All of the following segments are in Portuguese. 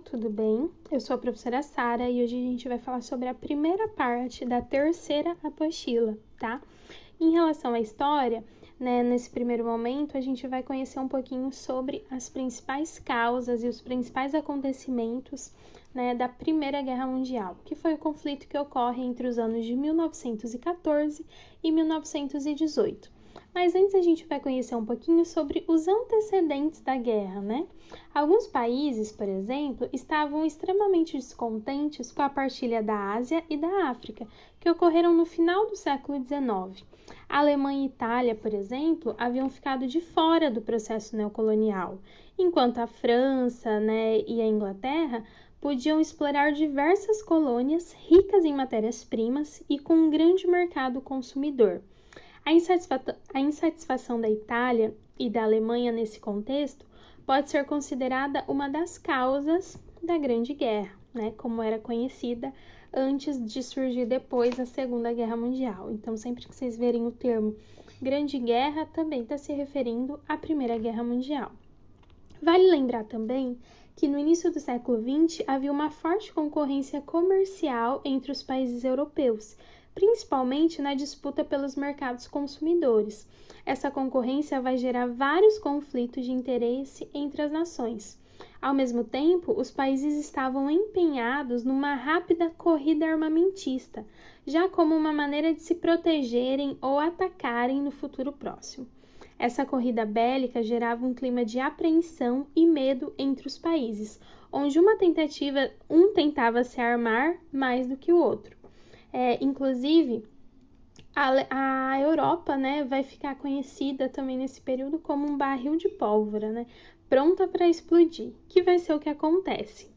tudo bem? Eu sou a professora Sara e hoje a gente vai falar sobre a primeira parte da terceira apostila, tá? Em relação à história, né, nesse primeiro momento, a gente vai conhecer um pouquinho sobre as principais causas e os principais acontecimentos, né, da Primeira Guerra Mundial, que foi o conflito que ocorre entre os anos de 1914 e 1918. Mas antes a gente vai conhecer um pouquinho sobre os antecedentes da guerra, né? Alguns países, por exemplo, estavam extremamente descontentes com a partilha da Ásia e da África, que ocorreram no final do século XIX. A Alemanha e Itália, por exemplo, haviam ficado de fora do processo neocolonial, enquanto a França, né, e a Inglaterra podiam explorar diversas colônias ricas em matérias-primas e com um grande mercado consumidor. A insatisfação da Itália e da Alemanha nesse contexto pode ser considerada uma das causas da Grande Guerra, né, como era conhecida antes de surgir depois a Segunda Guerra Mundial. Então, sempre que vocês verem o termo Grande Guerra, também está se referindo à Primeira Guerra Mundial. Vale lembrar também que no início do século XX havia uma forte concorrência comercial entre os países europeus, principalmente na disputa pelos mercados consumidores. Essa concorrência vai gerar vários conflitos de interesse entre as nações. Ao mesmo tempo, os países estavam empenhados numa rápida corrida armamentista, já como uma maneira de se protegerem ou atacarem no futuro próximo. Essa corrida bélica gerava um clima de apreensão e medo entre os países, onde um tentava se armar mais do que o outro. Inclusive, a Europa, né, vai ficar conhecida também nesse período como um barril de pólvora, né, pronta para explodir, que vai ser o que acontece.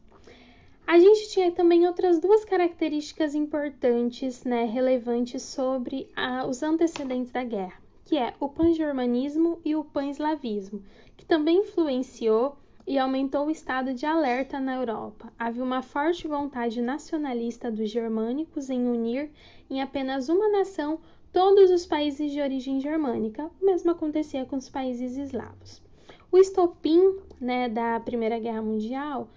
A gente tinha também outras duas características importantes, né, relevantes sobre os antecedentes da guerra, que é o pan-germanismo e o pan-eslavismo, que também influenciou e aumentou o estado de alerta na Europa. Havia uma forte vontade nacionalista dos germânicos em unir em apenas uma nação todos os países de origem germânica. O mesmo acontecia com os países eslavos. O estopim, né, da Primeira Guerra Mundial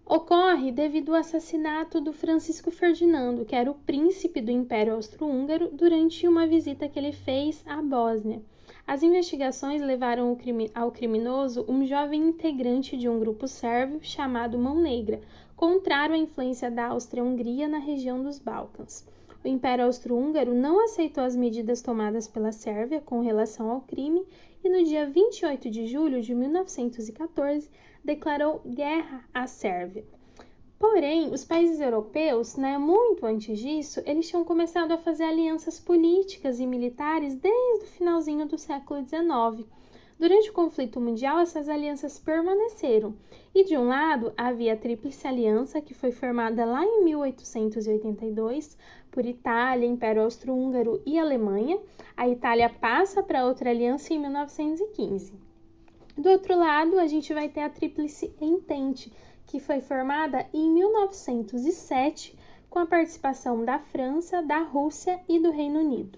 ocorre devido ao assassinato do Francisco Ferdinando, que era o príncipe do Império Austro-Húngaro, durante uma visita que ele fez à Bósnia. As investigações levaram ao criminoso um jovem integrante de um grupo sérvio chamado Mão Negra, contrário à influência da Áustria-Hungria na região dos Balcãs. O Império Austro-Húngaro não aceitou as medidas tomadas pela Sérvia com relação ao crime e no dia 28 de julho de 1914 declarou guerra à Sérvia. Porém, os países europeus, né, muito antes disso, eles tinham começado a fazer alianças políticas e militares desde o finalzinho do século XIX. Durante o conflito mundial, essas alianças permaneceram. E de um lado, havia a Tríplice Aliança, que foi formada lá em 1882 por Itália, Império Austro-Húngaro e Alemanha. A Itália passa para outra aliança em 1915. Do outro lado, a gente vai ter a Tríplice Entente, que foi formada em 1907 com a participação da França, da Rússia e do Reino Unido.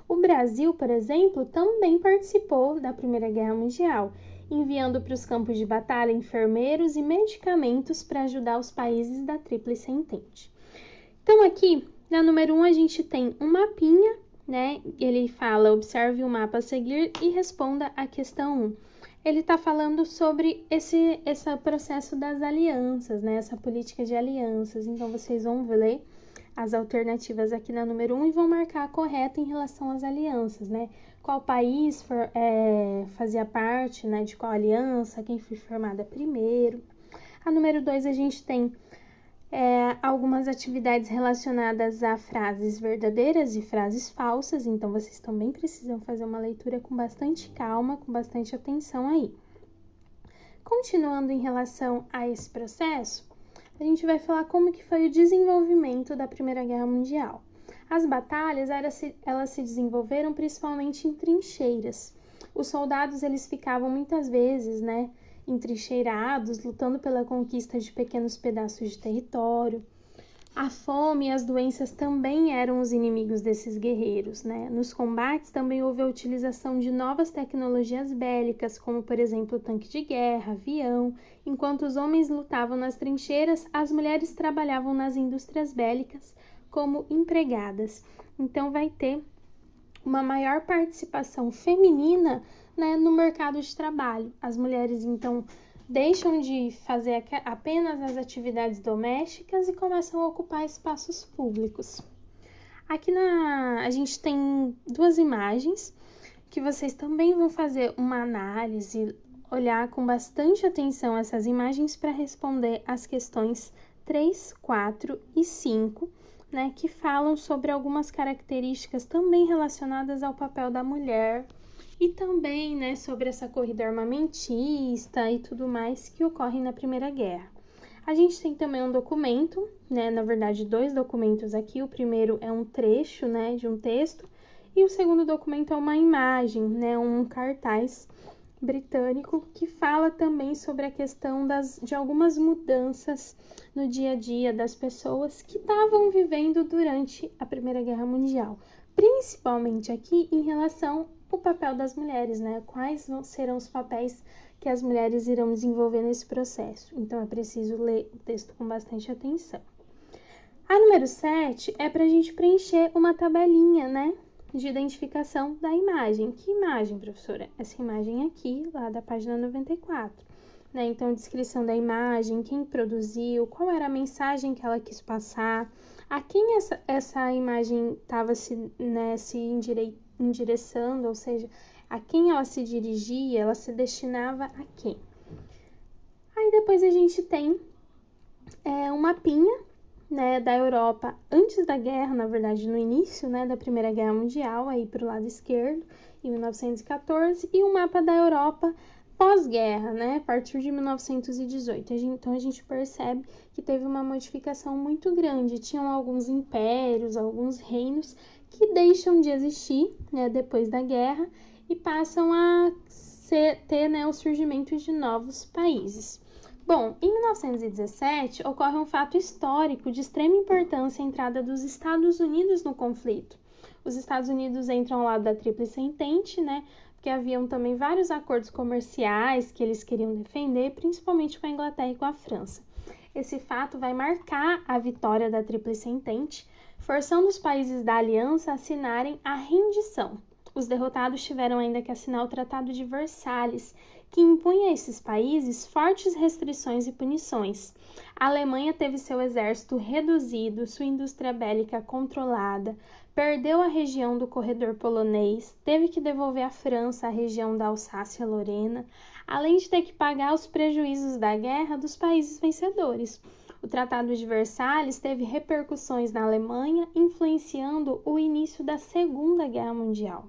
O Brasil, por exemplo, também participou da Primeira Guerra Mundial, enviando para os campos de batalha enfermeiros e medicamentos para ajudar os países da Tríplice Entente. Então aqui, na número 1, a gente tem um mapinha, né? Ele fala, observe o mapa a seguir e responda a questão 1. Ele está falando sobre esse processo das alianças, né? Essa política de alianças. Então, vocês vão ler as alternativas aqui na número 1 e vão marcar a correta em relação às alianças, né? Qual país fazia parte, né, de qual aliança, quem foi formada primeiro. A número 2, a gente tem algumas atividades relacionadas a frases verdadeiras e frases falsas, então vocês também precisam fazer uma leitura com bastante calma, com bastante atenção aí. Continuando em relação a esse processo, a gente vai falar como que foi o desenvolvimento da Primeira Guerra Mundial. As batalhas, elas se desenvolveram principalmente em trincheiras. Os soldados, eles ficavam muitas vezes, né, entrincheirados, lutando pela conquista de pequenos pedaços de território. A fome e as doenças também eram os inimigos desses guerreiros, né? Nos combates também houve a utilização de novas tecnologias bélicas, como por exemplo o tanque de guerra, avião. Enquanto os homens lutavam nas trincheiras, as mulheres trabalhavam nas indústrias bélicas como empregadas. Então vai ter uma maior participação feminina, né, no mercado de trabalho. As mulheres então deixam de fazer apenas as atividades domésticas e começam a ocupar espaços públicos. Aqui a gente tem duas imagens que vocês também vão fazer uma análise, olhar com bastante atenção essas imagens para responder as questões 3, 4 e 5, né, que falam sobre algumas características também relacionadas ao papel da mulher e também, né, sobre essa corrida armamentista e tudo mais que ocorre na Primeira Guerra. A gente tem também um documento, né, na verdade 2 documentos aqui. O primeiro é um trecho, né, de um texto, e o segundo documento é uma imagem, né, um cartaz britânico que fala também sobre a questão de algumas mudanças no dia a dia das pessoas que estavam vivendo durante a Primeira Guerra Mundial, principalmente aqui em relação ao papel das mulheres, né? Quais serão os papéis que as mulheres irão desenvolver nesse processo. Então é preciso ler o texto com bastante atenção. A número 7 é para a gente preencher uma tabelinha, né, de identificação da imagem. Que imagem, professora? Essa imagem aqui, lá da página 94. Né? Então, descrição da imagem, quem produziu, qual era a mensagem que ela quis passar, a quem essa imagem estava se endereçando, ou seja, a quem ela se dirigia, ela se destinava a quem. Aí depois a gente tem um mapinha, né, da Europa antes da guerra, na verdade no início, né, da Primeira Guerra Mundial, aí para o lado esquerdo, em 1914, e um mapa da Europa pós-guerra, né, a partir de 1918. Então a gente percebe que teve uma modificação muito grande. Tinham alguns impérios, alguns reinos que deixam de existir, né, depois da guerra e passam a ter, né, o surgimento de novos países. Bom, em 1917 ocorre um fato histórico de extrema importância: a entrada dos Estados Unidos no conflito. Os Estados Unidos entram ao lado da Tríplice Entente, né, porque haviam também vários acordos comerciais que eles queriam defender, principalmente com a Inglaterra e com a França. Esse fato vai marcar a vitória da Tríplice Entente, forçando os países da aliança a assinarem a rendição. Os derrotados tiveram ainda que assinar o Tratado de Versalhes, que impunha a esses países fortes restrições e punições. A Alemanha teve seu exército reduzido, sua indústria bélica controlada, perdeu a região do corredor polonês, teve que devolver à França a região da Alsácia-Lorena, além de ter que pagar os prejuízos da guerra dos países vencedores. O Tratado de Versalhes teve repercussões na Alemanha, influenciando o início da Segunda Guerra Mundial.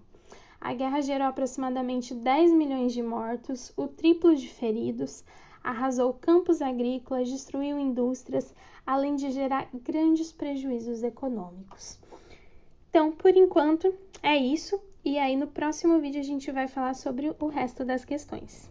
A guerra gerou aproximadamente 10 milhões de mortos, o triplo de feridos, arrasou campos agrícolas, destruiu indústrias, além de gerar grandes prejuízos econômicos. Então, por enquanto, é isso. E aí, no próximo vídeo, a gente vai falar sobre o resto das questões.